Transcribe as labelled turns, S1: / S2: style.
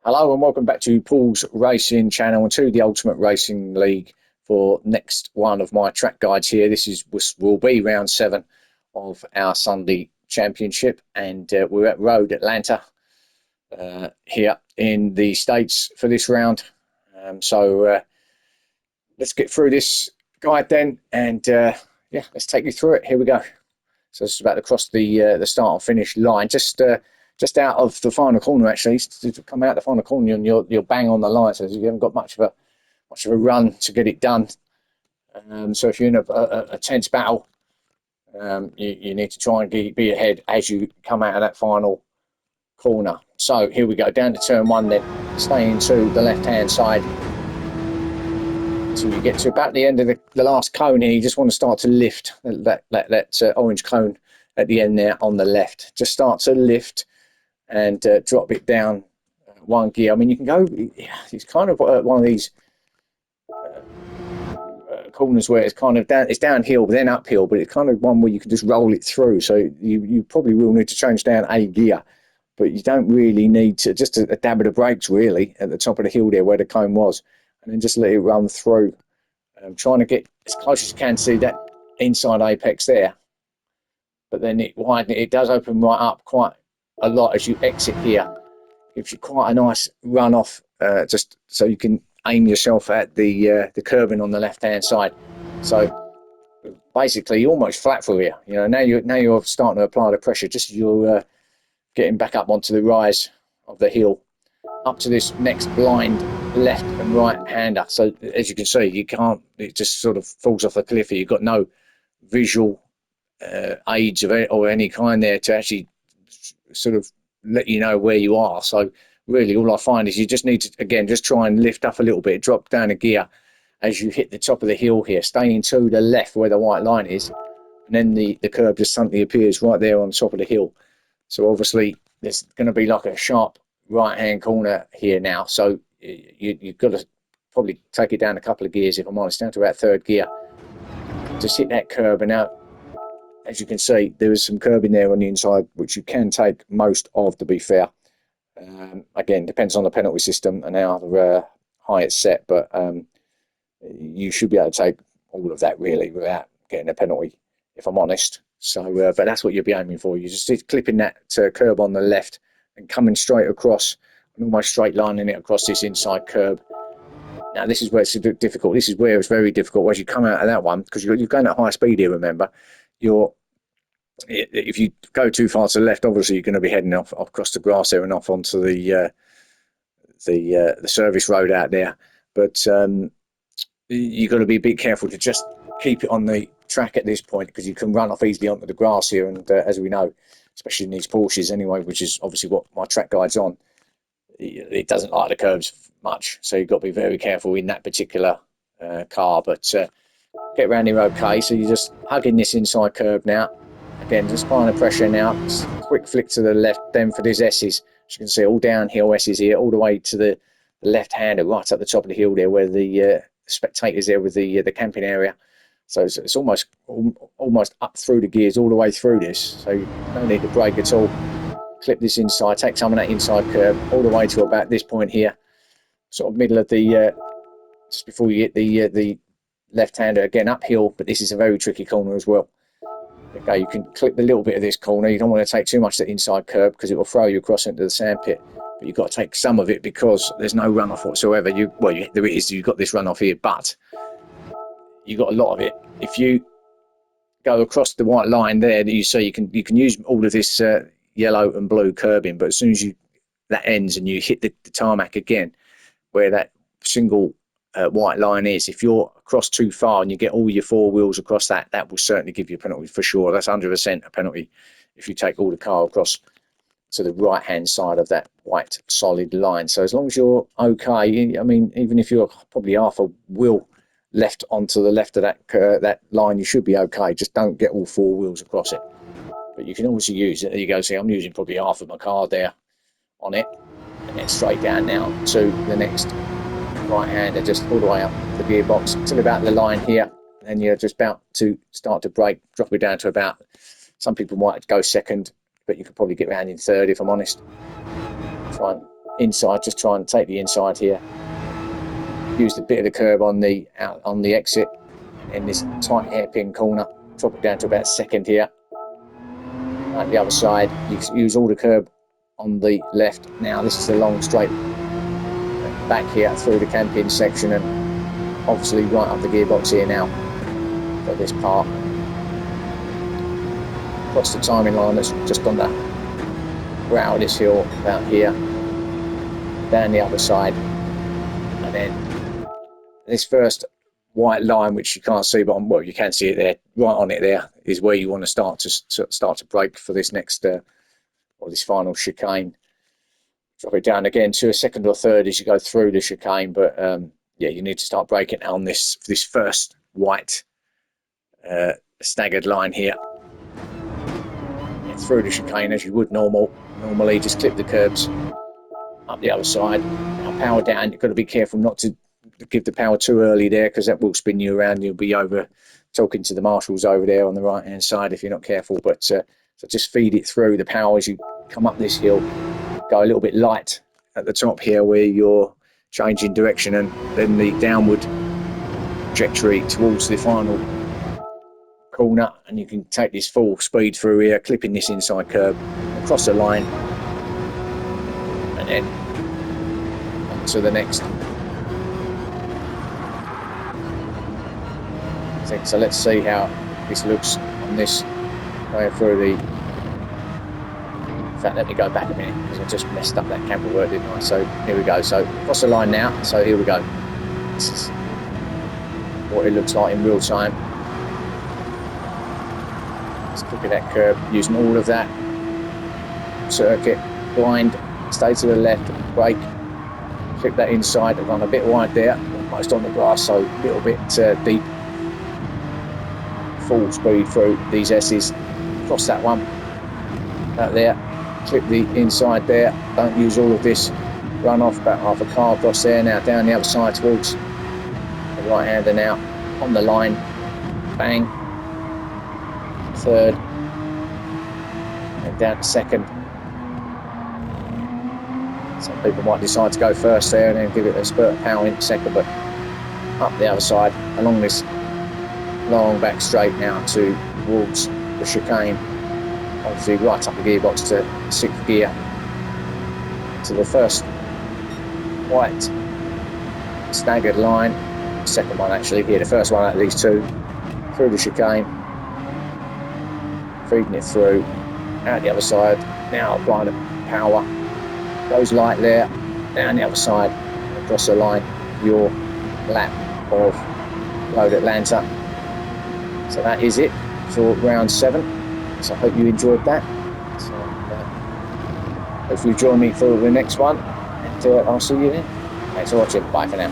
S1: Hello and welcome back to Paul's Racing Channel and to the Ultimate Racing League for next one of my track guides here. Will be round 7 of our Sunday Championship, and we're at Road Atlanta here in the States for this round. So let's get through this guide then, and yeah, let's take you through it. Here we go. So this is about to cross the start and finish line. Just out of the final corner, actually, to come out the final corner, and you're bang on the line, so you haven't got much of a run to get it done. So if you're in a tense battle, you need to try and be ahead as you come out of that final corner. So here we go, down to turn 1 then, staying to the left-hand side. So you get to about the end of the last cone here, you just want to start to lift that orange cone at the end there on the left. Just start to lift and drop it down 1 gear. I mean, you can go, it's kind of one of these corners where it's kind of down, it's downhill but then uphill, but it's kind of one where you can just roll it through. So you probably will need to change down a gear, but you don't really need to, just a dab of the brakes really at the top of the hill there where the cone was, and then just let it run through. Trying to get as close as you can to see that inside apex there, but then it does open right up quite a lot as you exit here. Gives you quite a nice run off, just so you can aim yourself at the curbing on the left hand side. So basically you're almost flat through here. You know, now you're starting to apply the pressure, just as you're getting back up onto the rise of the hill, up to this next blind left and right hander. So as you can see, you can't, it just sort of falls off the cliff here. You've got no visual aids of any kind there to actually sort of let you know where you are. So really all I find is you just need to, again, just try and lift up a little bit, drop down a gear as you hit the top of the hill here, staying to the left where the white line is, and then the curb just suddenly appears right there on top of the hill. So obviously there's going to be like a sharp right hand corner here now, so you've got to probably take it down a couple of gears, if I'm honest, down to about 3rd gear, just hit that curb. And now, as you can see, there is some curbing there on the inside, which you can take most of, to be fair. Again, depends on the penalty system and how high it's set, but you should be able to take all of that really without getting a penalty, if I'm honest. So, but that's what you'll be aiming for. You just clipping that curb on the left and coming straight across, and almost straight lining it across this inside curb. Now, this is where it's a bit difficult. This is where it's very difficult as you come out of that one, because you're going at high speed here, remember. If you go too far to the left, obviously you're going to be heading off across the grass there and off onto the service road out there. But you've got to be a bit careful to just keep it on the track at this point, because you can run off easily onto the grass here. And as we know, especially in these Porsches anyway, which is obviously what my track guide's on, it doesn't like the curbs much. So you've got to be very careful in that particular car. But get around here okay. So you're just hugging this inside curb now. Again, just applying the pressure now. Quick flick to the left, then for these S's. As you can see, all downhill S's here, all the way to the left-hander, right up the top of the hill there, where the spectators there with the camping area. So it's almost up through the gears, all the way through this. So you don't need to brake at all. Clip this inside, take some of that inside curve, all the way to about this point here, sort of middle of the, just before you hit the left-hander, again uphill, but this is a very tricky corner as well. Okay, you can clip a little bit of this corner. You don't want to take too much of the inside curb, because it will throw you across into the sandpit. But you've got to take some of it, because there's no runoff whatsoever. There is. You've got this runoff here, but you've got a lot of it. If you go across the white line there that you see, you can use all of this yellow and blue curbing, but as soon as that ends and you hit the tarmac again, where that single white line is, if you're across too far and you get all your 4 wheels across that will certainly give you a penalty for sure. That's 100% a penalty if you take all the car across to the right hand side of that white solid line. So as long as you're okay, I mean, even if you're probably half a wheel left onto the left of that line, you should be okay. Just don't get all 4 wheels across it. But you can also use it. There you go. See, I'm using probably half of my car there on it, and then straight down now to the next right hander, just all the way up the gearbox till about the line here, and you're just about to start to brake, drop it down to about, some people might go 2nd, but you could probably get around in 3rd, if I'm honest. Try and inside, just try and take the inside here. Use a bit of the curb on the exit in this tight hairpin corner. Drop it down to about second here. At the other side, you use all the curb on the left. Now this is the long straight back here through the camp-in section, and obviously right up the gearbox here now for this part. Across the timing line that's just on the brow of this hill about here, down the other side, and then this first white line, which you can't see, but well, you can see it there, right on it there, is where you want to start to brake for this next or this final chicane. Drop it down again to a second or third as you go through the chicane, but yeah, you need to start braking on this first white staggered line here. Get through the chicane as you would normally, just clip the curbs up the other side. Now power down. You've got to be careful not to give the power too early there, because that will spin you around. You'll be over talking to the marshals over there on the right hand side if you're not careful. But so just feed it through the power as you come up this hill. Go a little bit light at the top here where you're changing direction, and then the downward trajectory towards the final corner, and you can take this full speed through here, clipping this inside curb across the line, and then on to the next. So let's see how this looks on this going through the. In fact, let me go back a minute because I just messed up that camera work, didn't I? So here we go. So across the line now. So here we go. This is what it looks like in real time. Just look at that curb, using all of that circuit, blind, stay to the left, brake, clip that inside, run a bit wide there, almost on the grass, so a little bit deep. Full speed through these S's, cross that one, out there. Clip the inside there, don't use all of this runoff, about half a car across there. Now down the other side towards the right hander now, on the line, bang, third, and down to second. Some people might decide to go first there and then give it a spurt of power in second, but up the other side, along this long back straight now towards the chicane. Obviously right up the gearbox to 6th gear, to the first white staggered line, second one actually here, the first one out of these two, through the chicane, feeding it through, out the other side, now applying the power, goes light there, down the other side, across the line, your lap of Road Atlanta. So that is it for round 7. So I hope you enjoyed that. So hopefully join me for the next one, and I'll see you then. Thanks for watching. Bye for now.